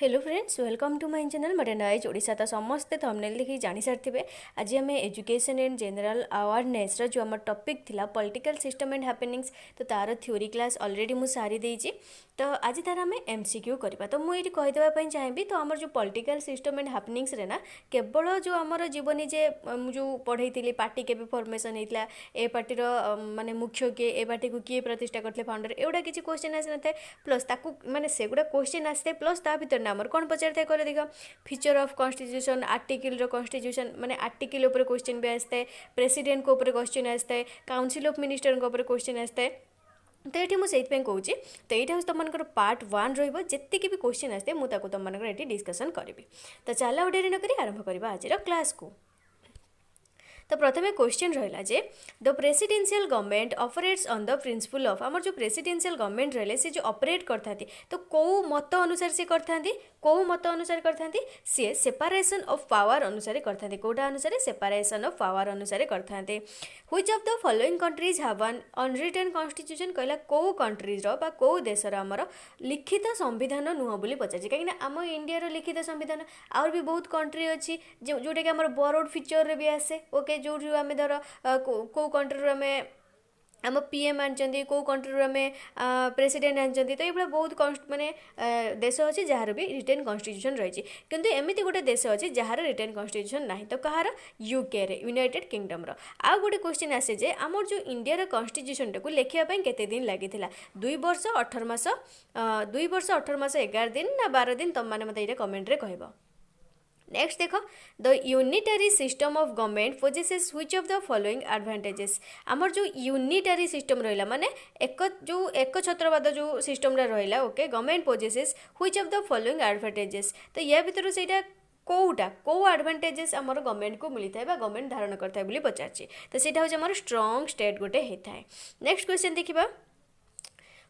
Hello friends, welcome to my channel modernise Odisha. तो समस्ते thumbnail देखि जानि सारथिबे। आज आम एजुकेशन एंड जनरल अवेयरनेस जो आम टॉपिक थिला पॉलिटिकल सिस्टम एंड हैपनिंग्स, तो तार थ्योरी क्लास ऑलरेडी मु सारी देइछि। तो आज तार आम एमसीक्यू करबा। तो मु एठी कहि देबा पई चाहिबी, तो आमर जो पॉलिटिकल सिस्टम एंड हैपनिंग्स रे ना केवल जो आमर जीवनी जे जो पढ़ैतिली पार्टी केबे फॉर्मेशन हेतला, ए पार्टी रो माने मुख्य के, ए पार्टी को किए प्रतिष्ठा करथले फाउंडर, एउडा किछि क्वेश्चन आसी नथाय। प्लस ताकू माने सेगुडा क्वेश्चन आस्ते प्लस ता भितर आमर कौन पचार कह देख feature of constitution article constitution माने आर्टिकल ऊपर क्वेश्चन भी आसता है, प्रेसिडेंट को ऊपर क्वेश्चन आसता है, काउंसिल ऑफ मिनिस्टर को ऊपर क्वेश्चन आसता है। तो ये मुझे कहूँ तो यहाँ हूँ तुम पार्ट 1 रही भी क्वेश्चन आसते मुझे तुम डिस्कसन करी। तो चलो डेरी नक आरंभ करवा आज क्लास को। तो प्रथम क्वेश्चन रहा जे the presidential government operates on the principle of आमर जो प्रेसिडेंशियल गवर्नमेंट रहे से जो ऑपरेट करते तो कौ मत अनुसार से करते कौ मत अनुसार करते सी सेपरेशन ऑफ पावर अनुसार करते कौटा अनुसार सेपरेशन ऑफ पावर अनुसार करते। Which of the following countries have an unwritten constitution कहला कौ कंट्रीज रो बा कौ देशर आमर लिखित संविधान नुह बोली पचार कहीं आम इंडिया लिखित संविधान आउर भी बहुत कंट्री अच्छी जोटा कि आम बोरोड फीचर भी आसे ओके जो आम धर कौ कंट्री आम आम पीएम आनी कौ कंट्री आम प्रेसिडेंट आनी तो ये बहुत माने देश अच्छी जार भी रिटेन कॉन्स्टिट्यूशन रही किंतु एमती गोटे देश अच्छी जार रिटेन कॉन्स्टिट्यूशन ना तो कहार यूके रे यूनाइटेड किंगडम रो। आउ गोटे क्वेश्चन आसे जे आमर जो इंडिया कॉन्स्टिट्यूशन टाक लिखापी केते दिन लगी 2 वर्ष 18 मास 2 वर्ष 18 मास 11 दिन ना 12 दिन तुम मैंने मतलब ये कमेंट रे कहब। नेक्स्ट देख the unitary system of government possesses which of the following advantages आमर जो यूनिटरी सिस्टम रहा माने एक छत्रवाद जो सिस्टम रहा okay government possesses which of the following advantages तो या भीतर से कौटा कौ एडवांटेजेस आमर गवर्नमेंट को मिलता है गवर्नमेंट धारण करता है बोली पचार तो सीटा हूँ आमर स्ट्रॉन्ग स्टेट गोटे होता है। नेक्स्ट क्वेश्चन देखा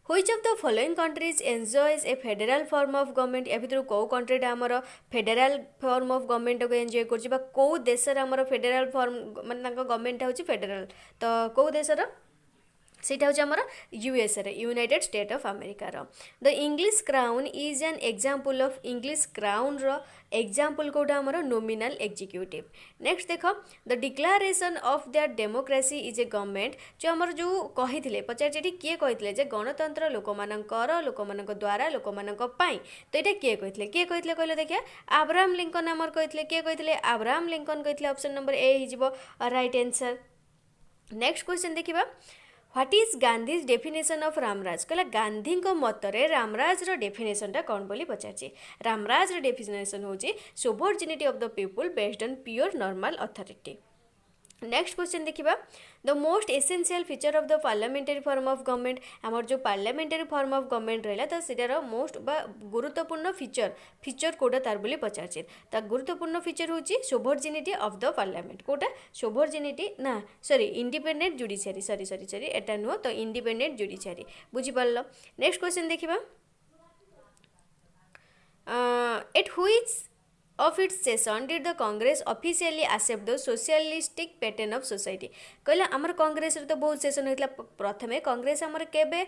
which of the following countries enjoys a federal form of government या भर कौ कंट्रीटा आमर फेडरल फॉर्म ऑफ गवर्नमेंट को एंजॉय कर कौ देशर आमर फेडरल फॉर्म माने गवर्नमेंट हूँ फेडरल तो कौ देशर सीटा हूँ आमर USA United State of America रो। The English crown is an example of English crown रो एग्जांपल कोटा आमर नोमिनल एग्जीक्यूटिव। नेक्स्ट देख the declaration of the democracy is a government जो आमर जो कही पचार किए कहते गणतंत्र लोक द्वारा लोक तो ये किए कहते कहले देखिए अब्राहम लिंकन आमर कहते किए कहते अब्राहम लिंकन कहते ऑप्शन नंबर ए हो राइट आंसर। नेक्स्ट क्वेश्चन देखा what is Gandhi's definition of Ramraj कहला गांधी मतरे रामराज डेफिनेशन टा कौन बोली पचार रामराज डेफिनेशन हूँ sovereignty of the people based on pure normal authority. Next question देखा the most essential feature of the parliamentary form of government आमर जो पार्लियामेंटरी फॉर्म ऑफ गवर्नमेंट रहा तो सीटार मोस्ट बा गुरुत्वपूर्ण फीचर कोटा तार बोली पचार तो गुरुत्वपूर्ण फीचर हूँ सोवर्जिनिटी ऑफ द पार्लियामेंट कोटा सोवर्जिनिटी ना सॉरी इंडिपेंडेंट जुडिशियरी सॉरी एटा नुह तो इंडिपेंडेंट जुडिशियरी बुझीपार। नेक्स्ट क्वेश्चन देखा at which of its session did the Congress officially accept the socialistic pattern of society कहला आमर कांग्रेस तो बहुत सेशन होता प्रथमे कांग्रेस आमर केबे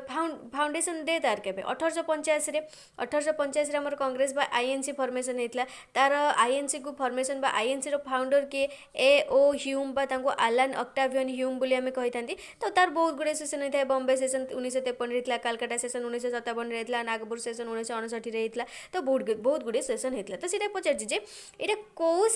फाउंडेशन डे तार केबे 1885 आमर कांग्रेस बा आईएनसी फॉर्मेशन होता तार आईएनसी को फॉर्मेशन बा आईएनसी रो फाउंडर किए ए ओ ह्यूम बा तांको आलन ऑक्टावियन ह्यूम बोली आमे कहितांती तो तार बहुत गुडे सेशन होता है। बॉम्बे सेशन 1953 होता कलकत्ता सेशन 1957 होता नागपुर सेशन 1959 होता तो बहुत गुडे सेशन होता तो सीटा पचार जे ये कौ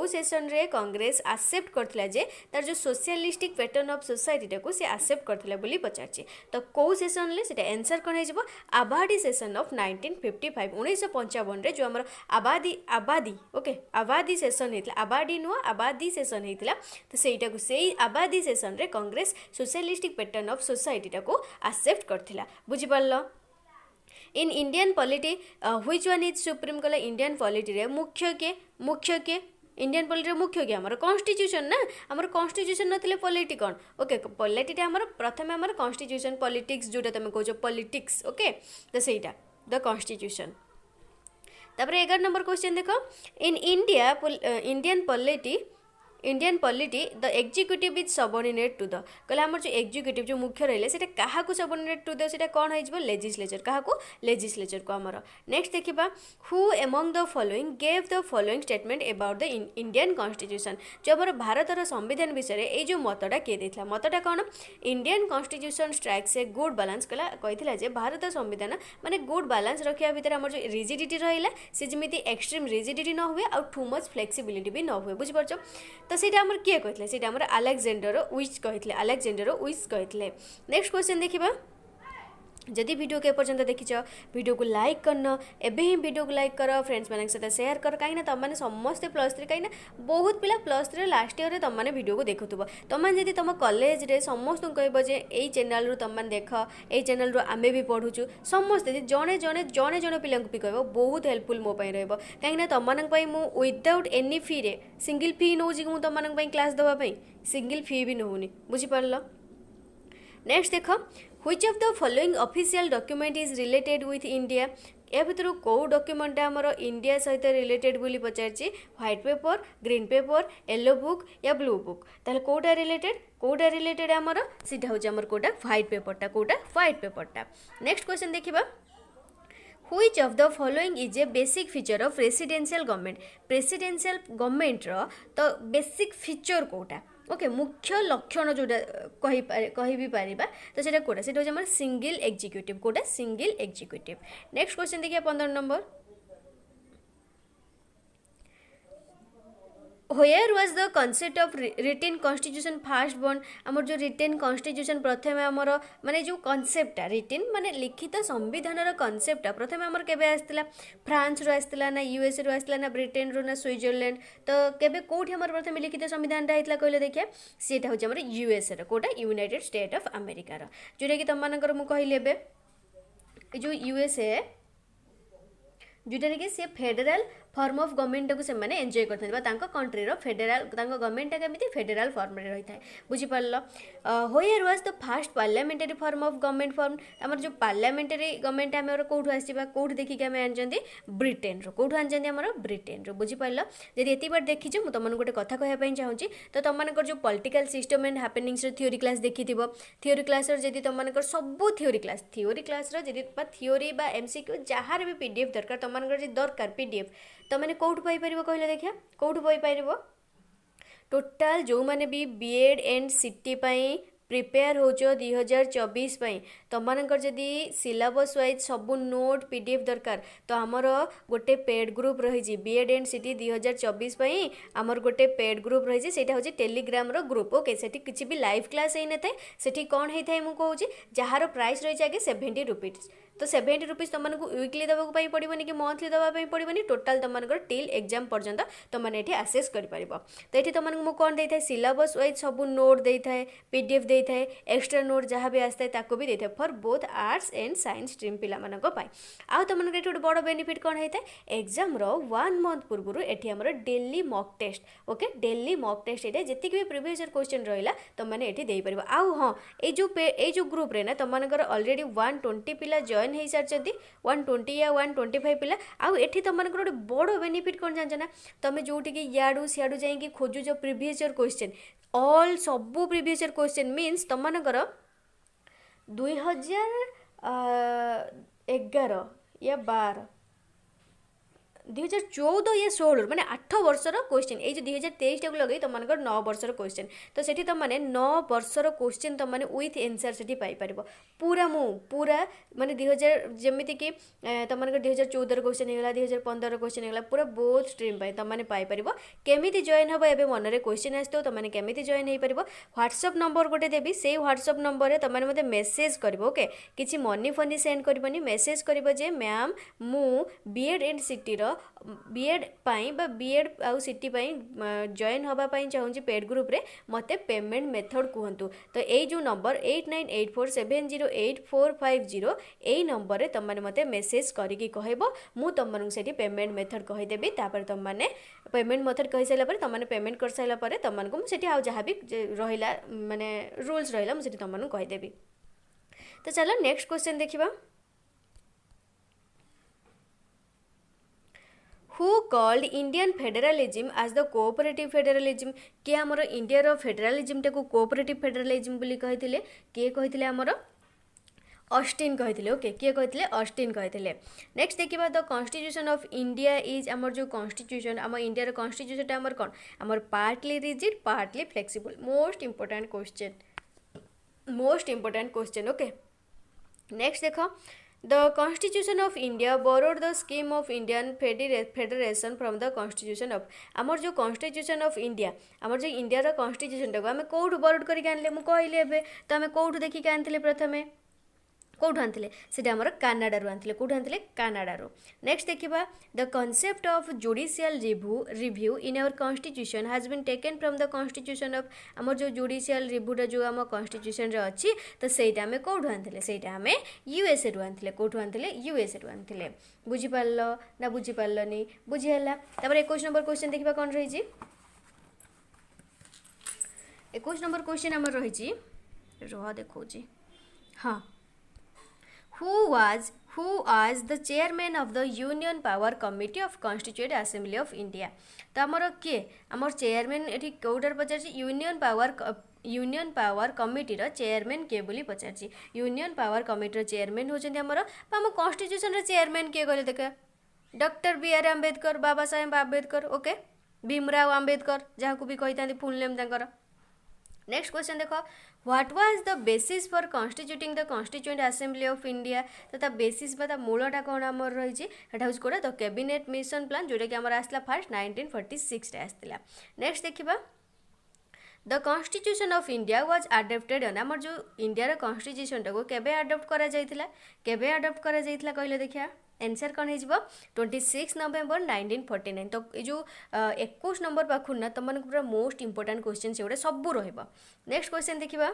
सेशन रे कांग्रेस एक्सेप्ट करथिला जे तार जो सोशलिस्टिक पैटर्न ऑफ सोसाइटी टाको से एक्सेप्ट करथिला बोली पचार तो कौ सेशन ले सेटा आंसर कोन हेजबो आबादी सेशन ऑफ 1955 1955 रे जो हमर आबादी ओके आबादी सेशन हेतला आबादी नुआ आबादी सेशन हेतला तो सेटा को सेई आबादी सेशन रे Congress socialistic pattern of society टाको एक्सेप्ट करथिला बुझि पारलो। In Indian polity which one is supreme कहला इंडियन पॉलिटी रे मुख्य के इंडियन पॉलिटी मुख्य के आमर कॉन्स्टिट्यूशन ना आमर कॉन्स्टिट्यूशन नथिले पॉलिटी कौन ओके पॉलिटी आमर प्रथम आमर कॉन्स्टिट्यूशन पॉलिटिक्स जोटा तुम कहो पॉलिटिक्स ओके तो सेटा द कॉन्स्टिट्यूशन। तापर 11 नंबर क्वेश्चन देखो in India Indian polity Indian polity the executive is subordinate to the कहले हमर जो एग्जीक्यूटिव जो मुख्य रहिले सेटा काहा को सबऑर्डिनेट टू द सेटा कोन होइजबो लेजिस्लेचर काहा को लेजिस्लेचर को हमर नेक्स्ट देखिबा who among the following gave the following statement about the Indian constitution जो हमर भारतर संविधान विषय ए जो मतटा के देथिला मतटा कोन Indian constitution strikes a good balance कला कहिथिला जे भारत संविधान माने गुड बैलेंस रखिया भीतर हमर जो रिजिडिटी रहिला से जेमिति एक्सट्रीम रिजिडिटी न हुए और टू मच फ्लेक्सिबिलिटी भी न हुए बुझि परछो तो सेटा हमर किए कहिथिले सेटा हमर अलेक्जेंडर विच कहिथिले अलेक्जेंडर विच कहिथिले नेक्स्ट क्वेश्चन देखिबा जदि वीडियो के पर्यंत देखिछ वीडियो को लाइक करना एबे ही वीडियो को लाइक कर फ्रेंड्स मानक सहित शेयर कर कहीं तुम मैंने समस्ते +3 कहीं बहुत पिला +3 लास्ट ईयर तुम मैंने वीडियो को देखुव तुम मैंने तुम कॉलेज रे समस्त कह यही चैनल तुम मैंने देख यही चैनल रू आमे भी पढ़ुचु समस्ते जड़े जड़े जड़े जड़े पिला भी कह बहुत हेल्पफुल मो कहीं तुम मैं विदाउट एनी फी रे सिंगल फी नौ तुम क्लास देवाई सिंगल फी भी नौनी बुझीपार नेक्स्ट देख which of the following official document is related with India या भितर कौ डॉक्यूमेंट आमर इंडिया सहित रिलेटेड बोली पचारछि white paper green paper yellow book या ब्लू बुक ताले कोटा रिलेटेड आमर सीटा होछि आमर कोटा व्हाइट पेपरटा कोटा व्हाइट पेपरटा नेक्स्ट क्वेश्चन देखिबा which of the following is a basic feature of presidential government रो तो बेसिक फीचर कोटा ओके मुख्य लक्षण जोटा कहि भी पारिबा तो सेटा कोटा सेटा होय हमर सिंगल एग्जीक्यूटिव कोटा सिंगल एग्जीक्यूटिव नेक्स्ट क्वेश्चन देखिए 15 number Where was the concept of written constitution first born आमर जो written constitution प्रथम आमर माने जो concept written माने लिखित संविधान रो concept प्रथम आमर केबे आस्तिला फ्रांस रो आस्तिला ना यूएस रो आस्तिला ना ब्रिटेन रो ना स्विट्जरलैंड तो केबे कोठी हमर प्रथम लिखित संविधान आइतला कहले देखिया सेटा होछ हमर यूएस रो कोटा यूनाइटेड स्टेट ऑफ अमेरिका रो जोटा कि तम मानकर मु कहले बे जो यूएसए जोटा कि से फेडरल फॉर्म ऑफ गवर्नमेंट को सेमाने एंजॉय करथन बा कंट्री रो फेडरल गवर्नमेंट केमिति फेडरल फॉर्म रे रही बुझी पारलो होयर was the first parliamentary form of government form हमर जो पार्लियामेंटरी गवर्नमेंट हमर कोठु आसीबा कोठु देखि के हम आनजंदी ब्रिटेन रो कोठु आनजंदी हमर ब्रिटेन रो बुझी पारलो जदि एति बार देखि जे मु तमन गोटे कथा कहया पई चाहूची तो तमनकर जो पॉलिटिकल सिस्टम एंड हैपनिंग्स रो थ्योरी क्लास देखिथिबो थ्योरी क्लास रो जदि तमनकर सब थ्योरी क्लास रो जदि थ्योरी बा एमसीक्यू जहार भी पीडीएफ दरकार तमनकर जे दरकार पीडीएफ तमने कोठु पाई परिबो कहले देखिया कोठु पाई परिबो टोटाल जो माने भी बीएड एंड सीटी पई प्रिपेयर हो 2024 पई तमनकर जदि सिलेबस वाइज सब नोट पीडीएफ दरकार तो हमर गोटे पेड ग्रुप रही जी बीएड एंड सीटी 2024 पई हमर गोटे पेड ग्रुप रही जी सेटा होची टेलीग्राम रो ग्रुप ओके सेठी किछि भी लाइव क्लास हेइ नथे सेठी कोन हेइ थाइ मु कहूची जहार प्राइस रही आगे 70 रुपीज तो 70 रुपीज तुमको वीकली देवाक पड़ोनी कि मंथली देवाई पड़ोनी टोटाल तुमको टिल एग्जाम पर्यंत तुमने ये आसेस कर तो ये तुमको मुझे कौन दे था सिलेबस वाइज सब नोट दे था पीडीएफ दे था एक्स्ट्रा नोट जहाँ भी आसता है ताको भी दे था for both arts and science stream पिला आउ तुमको ये गोटे बड़ बेनिफिट कौन होता है एग्जाम रो 1 मंथ पूर्व ये आमर daily mock test okay daily mock test ये जी भी प्रीवियस ईयर क्वेश्चन रहा तुमने ये पार आउ हाँ ये जो ग्रुप रे ना तुमको ऑलरेडी 120 पिला जॉइन हो सारी 120 या 125 पिला आउ एठी तुमको गोटे बड़ बेनिफिट कौन जान ना तुम जोटि याडू सियाडू जाइए खोजुच प्रीवियस ईयर क्वेश्चन ऑल सबू प्रीवियस ईयर क्वेश्चन मीन्स तुमको 2011 या 12 2014 या 16 माने 8 वर्षर क्वेश्चन ये 2023 टाक लगे तुमको 9 वर्षर क्वेश्चन तो सेठी तुमने 9 वर्षर क्वेश्चन तुमने विथ आंसर सेठी पाई परिबो पूरा पूरा माने 2000 जेमिति कि तुमको 2014 क्वेश्चन हेगला 2015 क्वेश्चन हेगला पूरा बोथ स्ट्रीम पाई तुमने पाई परिबो केमिति जॉइन हबो एबे मन रे क्वेश्चन आस्तो तुमने केमिति जॉइन हे परिबो व्हाट्सएप नंबर गोटे देबी से व्हाट्सएप नंबर रे तुमने मते मेसेज करबो ओके किछि मनी फनी सेंड करबनी मेसेज करबो जे मैम मु बीएड एंड सिटी रो बीएड पाई बा बीएड आउ सिटी पाई जॉइन हबा पाई चाहूँ पेड ग्रुप रे मते पेमेंट मेथड कहतु तो यही जो नंबर 8984708450 यही नंबर रे तुमने मते मेसेज करिकी कहबो मु तुमन सेठी पेमेंट मेथड कहि देबी तापर तुमने पेमेंट मेथड कहि साइला पर तुमने पेमेंट कर साइला पर तुमन को सेठी आ जहाँ भी रहिला माने रूल्स रहिला मु सेठी तुमन कहि देबी तो चलो नेक्स्ट क्वेश्चन देखिबा who called Indian federalism as the cooperative federalism किए आमर इंडिया फेडeralism टाको कोऑपरेटिव फेडeralism बोली कहिथिले किए कहिथिले आमर ऑस्टिन कहिथिले ओके किए कहिथिले ऑस्टिन कहिथिले। नेक्स्ट देखिबा the constitution of India is आमर जो कॉन्स्टिट्यूशन आम इंडिया कॉन्स्टिट्यूशन आमर कोन आमर partly rigid partly flexible most important question okay. Next देखो the constitution of India borrowed the scheme of Indian federation from the constitution of आमर जो constitution of India आमर जो इंडिया कॉन्स्टिट्यूशन टाको आम कौटू बोरोड करके आनले मु कहली एबे तो आम कौटू देखिक आनथिले प्रथमे कौटू आनथिले सेटा आमर कानाडारू आनथिले कौटू आनथिले कानाडारू। नेक्स्ट देखिबा the concept of judicial review in our constitution has been taken from the constitution of आमर जो जुडिशियल रिव्यूटा जो आम कॉन्स्टिट्यूशन रे अच्छी तो सेटा आम कौटू आनथिले सेटा आम यूएसए रु आनथिले कौटू आनथिले यूएसए रु आनथिले। बुझी पारलो ना बुझी पारलनी बुझी हला। तापर 21 नंबर क्वेश्चन देखिबा कोन रहिछि 21 नंबर क्वेश्चन आमर रहिछि रह देखौछि हाँ who was the chairman of the Union Power Committee of Constituent Assembly of India तो आमर किए आमर चेयरमैन ये कौटार पचार यूनियन पावर कमिटी चेयरमैन किए बोली पचार यूनियन पावर कमिटी चेयरमैन होचंदी आमर आम कॉन्स्टिट्यूशन चेयरमैन किए कहले देख doctor B R. Ambedkar Baba Saheb Ambedkar okay Bhimrao Ambedkar जहाँ को भी कही था फुल नेम तांकर। नेक्स्ट क्वेश्चन देखो what was the basis for constituting the constituent assembly of India तो ता बेसिस बा मूलटा कौन आमर रही है कौटा तो कैबिनेट मिशन प्लान जोटा कि आमर आसला फास्ट 1946 रे आसला। नेक्स्ट देखिबा the constitution of India was adopted on आमर जो इंडिया कॉन्स्टिट्यूशन टाको केबे अडॉप्ट करा जायतिला कहले देखिया आंसर कौन हो 26 नवेम्बर 1949 तो जो 21 नंबर पाखु ना तुम पूरा मोस्ट इंपोर्टेंट क्वेश्चन से गोटे सबू रहिबा। नेक्स्ट क्वेश्चन देखिबा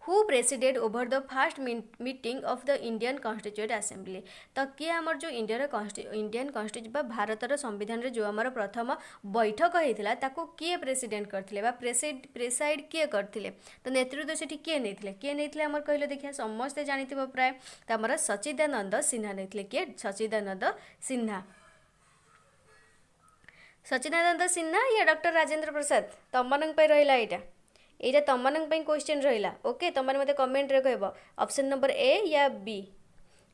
who preceded over the first meeting of the Indian constituent assembly तो किए आमर जो इंडिया इंडियन कॉन्स्टिट्यूट भारतर संविधान रे जो आमर प्रथम बैठक होता ताको किए प्रेसिडेंट करथिले बा प्रेसाइड किए करथिले तो नेतृत्व सेठी किए नेइथिले आमर कहले देखिया समस्ते जानिथिबो प्राय तो आमर सच्चिदानंद सिन्हा नेइथिले किए सच्चिदानंद सिन्हा या डॉक्टर राजेंद्र प्रसाद तमनंग पे रहिला एटा तमनंग पे क्वेश्चन रहिला ओके तमने मते कमेंट रे कहबो ऑप्शन नंबर ए या बी।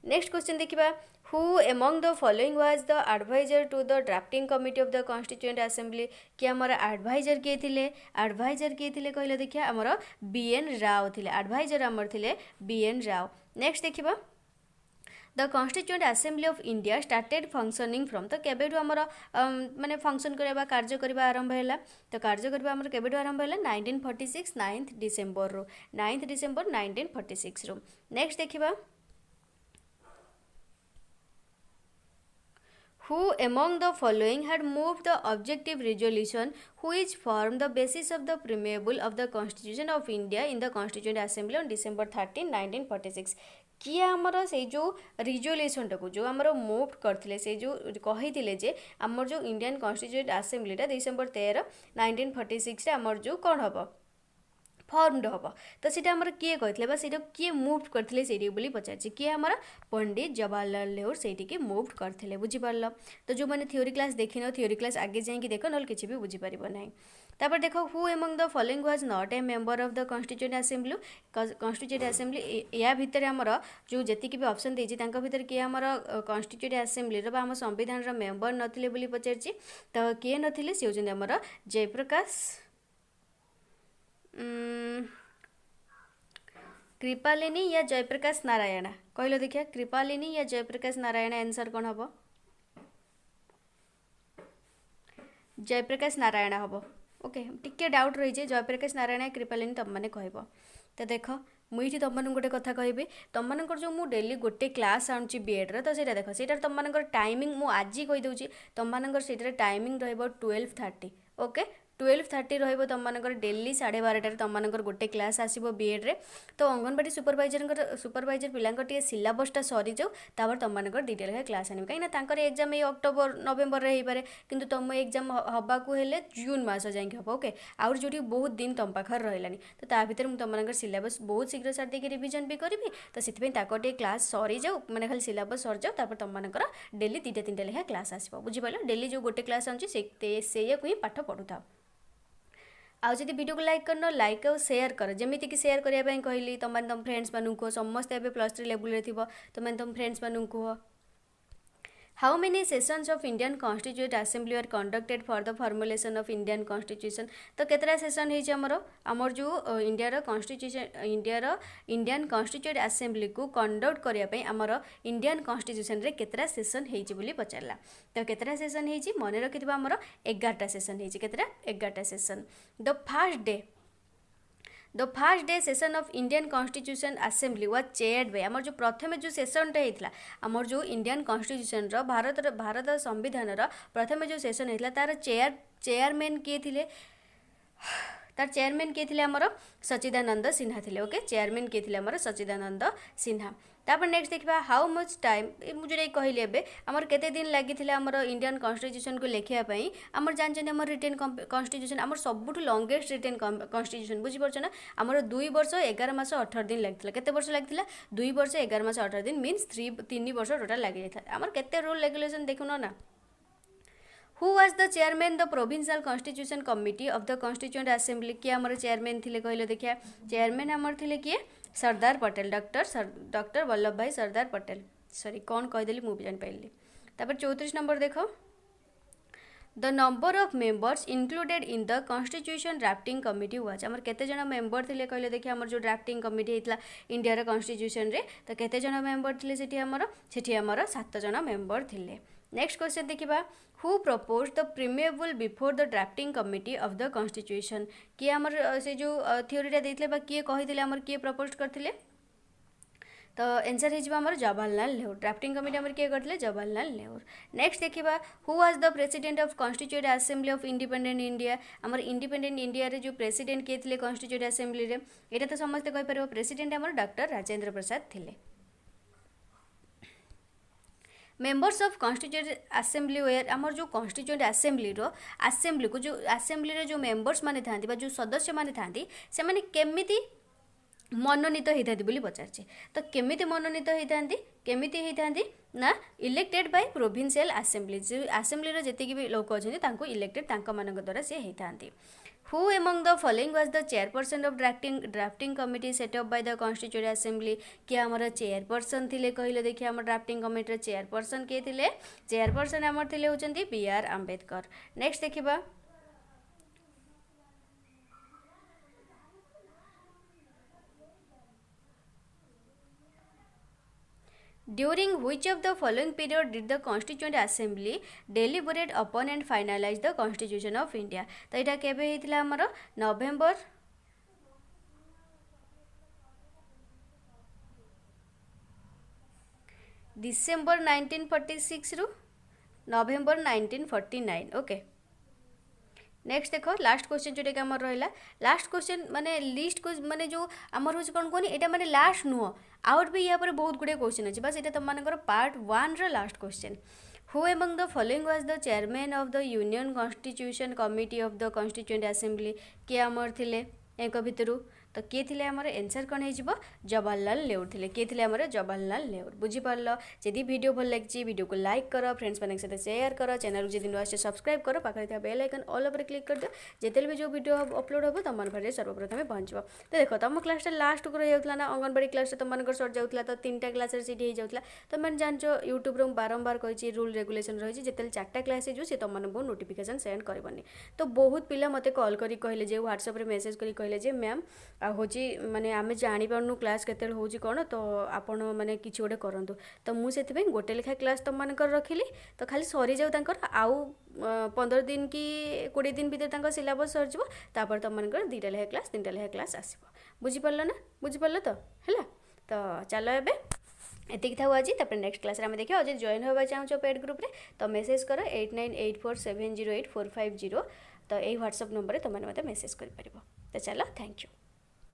नेक्स्ट क्वेश्चन देखिबा who among the following was the adviser to the drafting committee of the constituent assembly कि आमर एडवाइजर किए थिले कहले देखिया आमर बी.एन. राव थिले एडवाइजर आमर थिले बी.एन. राव। नेक्स्ट देखिबा the constituent assembly of India started functioning from तो केबेठु आमर माने फंक्शन करबा कार्य करबा आरंभ हैला तो कार्य करबा आमर केबेठु आरंभ हैला 1946 9 डिसेंबर 1946 रो। नेक्स्ट देखिबा who among the following had moved the objective resolution which formed the basis of the preamble of the Constitution of India in the Constituent Assembly on December 13, 1946 किए आमर से जो रिजोल्यूशन टाको जो आमर मूव करथिले से जो कहिथिले जे आमर जो इंडियन कॉन्स्टिट्यूएंट असेंबलीटा डिसेंबर 13 1946 रे आमर जो कौन हम फर्मड हम तो सीटा आमर किए कहथिले बा सीटा किए मूव करथिले सेठी बोली पचारछि किए आमर पंडित जवाहरलाल नेहरू सेठी के मूव करथिले बुझी पारलो तो जो माने थ्योरी क्लास देखिनो थ्योरी क्लास आगे जाई कि देखो नल किछि भी बुझी परिबो नाही। तापर देखो who among the following was not a member of the constituent assembly या भितर आमर जो जेतिक भी ऑप्शन देछि तांका भितर किए आमर कॉन्स्टिट्यूएंट असेंबली रो बा हम संविधान रो मेंबर नथिले बोली पचारछि तो किए नथिले से होजन आमर जयप्रकाश कृपालिनी या जयप्रकाश नारायण कहलो देखिया कृपालिनी या जयप्रकाश नारायण आंसर कौन हम जयप्रकाश नारायण हम ओके टिके डाउट रही है जयप्रकाश नारायण कृपालिनी तुम मैंने कह तो देख मुझे तुम गोटे कथा कहबी तुम जो मु डेली गोटे क्लास आनुची बीएड तो सीटा देख सीटार तुम टाइमिंग मु आज कहीदे तुम टाइमिंग रही 12:30 ओके 12:30 रहिबो तुममानकर डेली 12:30 तुममानकर गोटे क्लास आसीबो बीएड रे। तो अंगनवाड़ी सुपरवाइजर पिलांकर टिके सिलेबसटा सरी जाऊ तापर तुममानकर दुईटा लेखा क्लास आनिबे कहीं ना तांकर एग्जाम ए अक्टोबर नवेम्बर रे हेई पारे किंतु तुम एग्जाम हबाकू हेले जून मास जाइक हम ओके आउर जो बहुत दिन तुम पाखर रही तो ता भर मुझे तुम सिलेबस बहुत शीघ्र सारी देखिए रिविजन भी करी तो से ताकि क्लास सरी जाऊ मैंने खाली सिलेबस सरी जाऊ तापर तुममानकर डेली 2-3 लेखा क्लास आसो बुझीपार डेली जो गोटे क्लास आऊँगी से ही पाठ पढ़ु था। आउ जदि वीडियो को लाइक करन लाइक और शेयर कर जमीती कि शेयर करने कहली तुम तुम फ्रेंड्स मानू कह समस्ते ए +3 लेवल रे थिबो तुम तुम फ्रेंड्स मानू कह how many sessions of Indian constitute assembly are conducted for the formulation of Indian constitution तो केतरा सेशन है आमर जो India constitution Indian constitute assembly को कंडक्ट करने आमर इंडियन कॉन्स्टिट्यूशन रे केतरा सेशन होइछि पचारला तो केतरा सेशन होइछि मन रखिथिबा आमर 11टा सेशन होइछि केतरा 11टा session. The first day session of Indian constitution assembly was chaired by आमर जो प्रथम जो सेशनटा होता आमर जो इंडियन कॉन्स्टिट्यूशन भारत संविधान प्रथम जो सेशन होता तार चेयरमैन किए थिले तार चेयरमैन किए थिले आमर सच्चिदानंद सिन्हा थिले ओके चेयरमैन किए थिले आमर सच्चिदानंद सिन्हा। तापर नेक्स्ट देखा हाउ मच टाइम मुझे कहली एबे आमर केते दिन लगी आमर इंडियन कॉन्स्टिट्यूशन को लिखापी आमर जानते आमर रिटेन कॉन्स्टिट्यूशन आमर सबुठ लंगेस्ट रिटेन कॉन्स्टिट्यूशन बुझीपार ना आमर 2 वर्ष 11 मास 18 दिन लगी केते वर्ष लगी 2 वर्ष 11 मास 18 दिन मीन्स 3 वर्ष टोटाल लगी जाता आमर केते रूल रेगुलेशन देखुन ना। Who was the chairman the provincial constitution committee of the constituent assembly किए आमर चेयरमैन थिले कहले देखिया चेयरमैन आमर थिले किए सरदार पटेल डॉक्टर वल्लभ भाई सरदार पटेल सॉरी कौन कहीदेली मुझे जापारि। तापर 34 नंबर देख the number of members included in the constitution drafting committee was आमर केते जन मेंबर थिले कहले देखिए आमर जो ड्राफ्टिंग कमिटी होता इंडिया कॉन्स्टिट्यूशन रे तो केते जन मेंबर थिले सेठी आमर 7 जन मेंबर थिले। नेक्स्ट क्वेश्चन देखिबा who propose the preamble before the drafting committee of the constitution किए आमर से जो थ्योरीटा देइथिले बा किए कहिथिले आमर किए प्रपोज करथिले तो आंसर है आमर जवाहरलाल नेहरू ड्राफ्टिंग कमिटी आमर किए करथिले जवाहरलाल नेहरू। नेक्स्ट देखिबा who was the president of constituent assembly of independent India आमर इंडिपेंडेंट इंडिया रे जो प्रेसिडेंट किए थिले कॉन्स्टिट्यूएंट असेंबली रे एटा तो समस्त कहि परबो प्रेसिडेंट आमर डॉक्टर राजेंद्र प्रसाद थिले। Members of constituent assembly were आमर जो कॉन्स्टिट्यूएंट असेंबली को जो असेंबली रे जो मेंबर्स माने थांती बा जो सदस्य माने थांती से माने केमिति मनोनीत होता बोली पचारे तो केमिति मनोनीत होता ना इलेक्टेड बाय प्रोविंशियल असेंबली जो असेंबली रे जेतिकी भी लोक अच्छे इलेक्टेड द्वारा सी होता। Who among the following was the chairperson of drafting committee set up by the constituent assembly किए आमर चेयरपर्सन थिले कहले देखिए आम ड्राफ्टिंग कमिटी चेयरपर्सन किए थिले चेयरपर्सन आमर थिले होचंती बी.आर. आंबेडकर। नेक्स्ट देखिबा During which of the following period did the Constituent Assembly deliberate upon and finalize the Constitution of India? तो यहाँ केबे हेतिला हमर नवेम्बर डिसेम्बर 1946 रु नवेम्बर 1949 ओके। नेक्स्ट देख लास्ट क्वेश्चन जोटा कि आमर रहा लास्ट क्वेश्चन माने लिस्ट को माने जो आमर हूँ कौन कहनी यहाँ माने लास्ट नुह आउट भी यहाँ बहुत गुड़े क्वेश्चन अच्छे बस ये तुम मानकर part 1 last question who among the following was the chairman of the union constitution committee of the constituent assembly किए आमर थिले एक भितर तो किए थिले आमर आंसर कौन हो जवाहरलाल नेहरू थिले किए थिले आमर जवाहरलाल नेहरू बुझीपार जदि वीडियो भल लगी वीडियो को लाइक कर फ्रेंड्स मान सहित शेयर कर चैनल को जब नुआ सब्सक्राइब कर पाखे bell icon all over click कर दियो जिते भी जो वीडियो अपलोड हो तुम पाखे सर्वप्रथम पहुँच तो देख तुम क्लास लास्ट को रही ना अंगनवाड़ी क्लास तुम सर जाऊला तो 3टा क्लास सीट हो जाता तुम मैंने जान यूट्यूब बारंबार कही रूल रेगुलेशन रही जिते 4टा क्लास हो तुम नोटिफिकेशन सेंड करनी तो बहुत पिला मते कॉल करी कहले जे व्हाट्सएप रे मेसेज करी कहले जे मैम हूँ माने आमे जानी पारनु क्लास केते होउची कोन तो आपण माने किछि गोटे करंतु तो मु सेति गोटे लेखा क्लास तुम मानकर रखिली तो खाली सरी जाऊ तांकर आउ 15 दिन कि 20 दिन भीतर तांकर सिलेबस सर जबो तापर तुम मानकर 2टा लेखा क्लास 3टा लेखा क्लास आसीबो बुझी परलो ना बुझी परलो तो हैला तो चलो एबे एतिक था आज तापर नेक्स्ट क्लास रे हम देखियो जे जॉइन होबा चाहू पेड ग्रुप रे तो मेसेज करो 8984708450 तो यही व्हाट्सअप नंबर तुमने मत मेसेज कर। तो चलो थैंक यू।